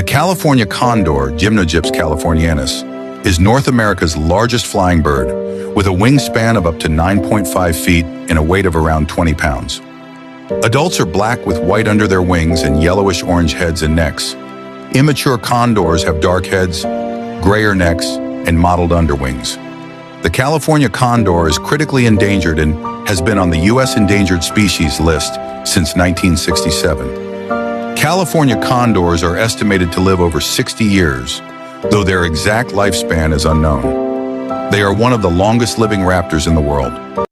The California condor, Gymnogyps californianus, is North America's largest flying bird, with a wingspan of up to 9.5 feet and a weight of around 20 pounds. Adults are black with white under their wings and yellowish-orange heads and necks. Immature condors have dark heads, grayer necks, and mottled underwings. The California condor is critically endangered and has been on the U.S. endangered species list since 1967. California condors are estimated to live over 60 years, though their exact lifespan is unknown. They are one of the longest living raptors in the world.